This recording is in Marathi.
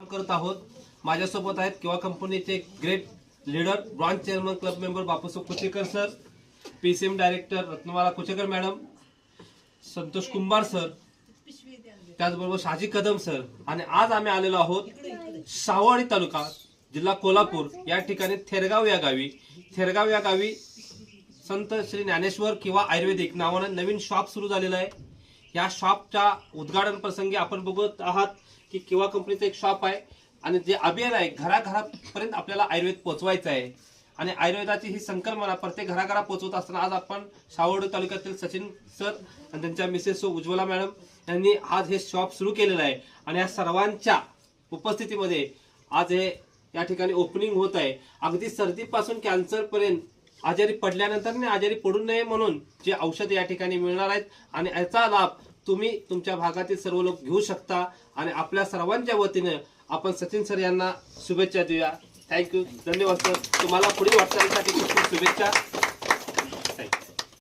करत आहोत। माझ्यासोबत आहेत किंवा कंपनीचे great leader branch chairman club member Bapusaheb Kuchekar sir, PCM director Ratnamala Kuchekar madam, Santosh Kumbhar sir, त्याचबरोबर शाजी कदम सर। आणि आज आम्ही आलेलो आहोत सावळी तालुका जिल्हा कोल्हापूर या ठिकाणी थेरगाव या गावी संत श्री ज्ञानेश्वर किंवा आयुर्वेदिक नावानं नवीन शॉप सुरू झालेलं आहे। या शॉपच्या उद्घाटन प्रसंगी आपण बघत आहात की किंवा कंपनीचं एक शॉप आहे आणि जे अभियान आहे घराघरापर्यंत आपल्याला आयुर्वेद पोहोचवायचं आहे आणि आयुर्वेदाची ही संकल्पना प्रत्येक घराघरा पोहोचवत असताना आज आपण सावळी तालुक्यातील सचिन सर आणि त्यांच्या मिसेस उज्ज्वला मॅडम यांनी आज हे शॉप सुरू केलेलं आहे आणि या सर्वांच्या उपस्थितीमध्ये आज हे या ठिकाणी ओपनिंग होत आहे। अगदी सर्दीपासून कॅन्सर पर्यंत आजारी पडल्यानंतर ने आजारी पडू नये म्हणून जे औषध या ठिकाणी मिळणार आहेत आणि याचा लाभ तुम्ही तुमच्या भागातील सर्व लोक घेऊ शकता आणि आपल्या सर्वांच्या वतीने आपण सचिन सर यांना शुभेच्छा देऊया। थँक्यू, धन्यवाद सर। तुम्हाला पुढील वाटचालीसाठी खूप खूप शुभेच्छा।